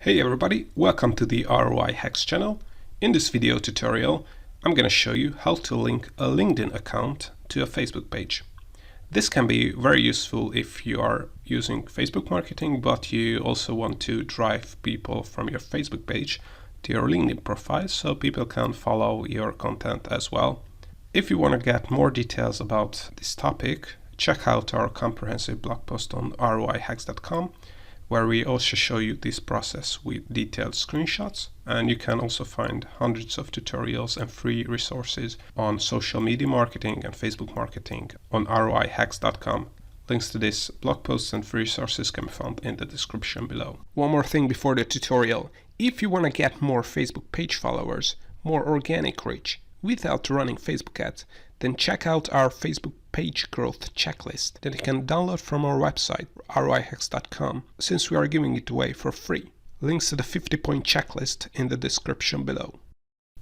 Hey everybody, welcome to the ROI Hacks channel. In this video tutorial, I'm going to show you how to link a LinkedIn account to a Facebook page. This can be very useful if you are using Facebook marketing, but you also want to drive people from your Facebook page to your LinkedIn profile so people can follow your content as well. If you want to get more details about this topic, check out our comprehensive blog post on roihacks.com, where we also show you this process with detailed screenshots, and you can also find hundreds of tutorials and free resources on social media marketing and Facebook marketing on roihacks.com. Links to this blog post and free resources can be found in the description below. One more thing before the tutorial. If you want to get more Facebook page followers, more organic reach, without running Facebook ads, then check out our Facebook page growth checklist that you can download from our website, roihacks.com, since we are giving it away for free. Links to the 50-point checklist in the description below.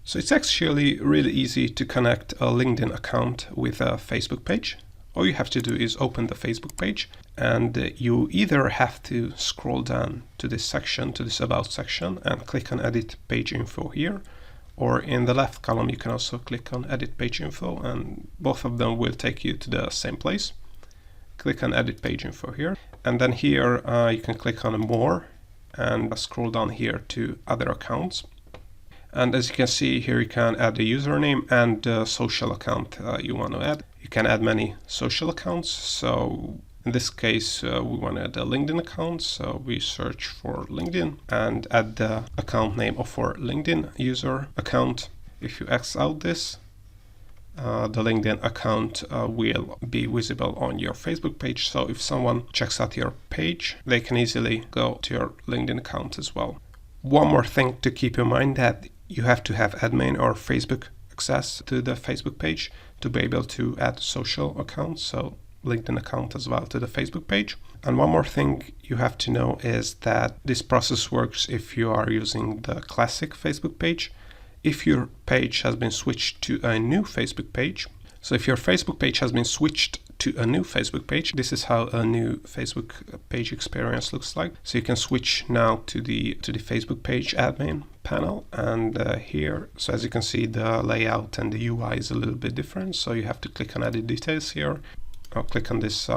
So it's actually really easy to connect a LinkedIn account with a Facebook page. All you have to do is open the Facebook page, and you either have to scroll down to this section, to this About section, and click on Edit Page Info here, or in the left column you can also click on Edit Page Info, and both of them will take you to the same place. Click on Edit Page Info here, and then here you can click on More and scroll down here to Other Accounts. And as you can see here, you can add the username and the social account you want to add. You can add many social accounts, so in this case we want to add a LinkedIn account, so we search for LinkedIn and add the account name of our LinkedIn user account. If you X out this, the LinkedIn account will be visible on your Facebook page, so if someone checks out your page, they can easily go to your LinkedIn account as well. One more thing to keep in mind, that you have to have admin or Facebook access to the Facebook page to be able to add social accounts, so LinkedIn account as well to the Facebook page. And one more thing you have to know is that this process works if you are using the classic Facebook page. If your page has been switched to a new Facebook page, so if your Facebook page has been switched to a new Facebook page, this is how a new Facebook page experience looks like. So you can switch now to the Facebook page admin panel, and here, so as you can see, the layout and the UI is a little bit different, so you have to click on Edit Details here. I'll click on this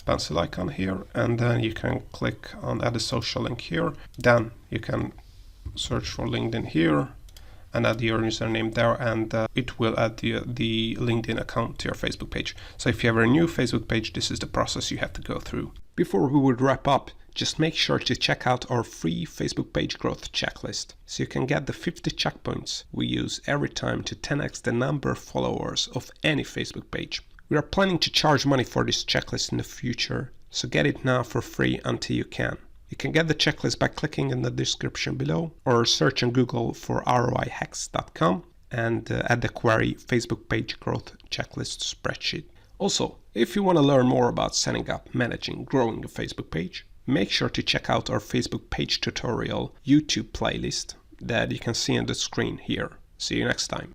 pencil icon here, and then you can click on Add a Social Link here. Then you can search for LinkedIn here and add your username there, and it will add the LinkedIn account to your Facebook page. So if you have a new Facebook page, this is the process you have to go through. Before we would wrap up, just make sure to check out our free Facebook page growth checklist, so you can get the 50 checkpoints we use every time to 10x the number of followers of any Facebook page. We are planning to charge money for this checklist in the future, so get it now for free until you can. You can get the checklist by clicking in the description below, or search on Google for roihacks.com and add the query Facebook page growth checklist spreadsheet. Also, if you want to learn more about setting up, managing, growing a Facebook page, make sure to check out our Facebook page tutorial YouTube playlist that you can see on the screen here. See you next time.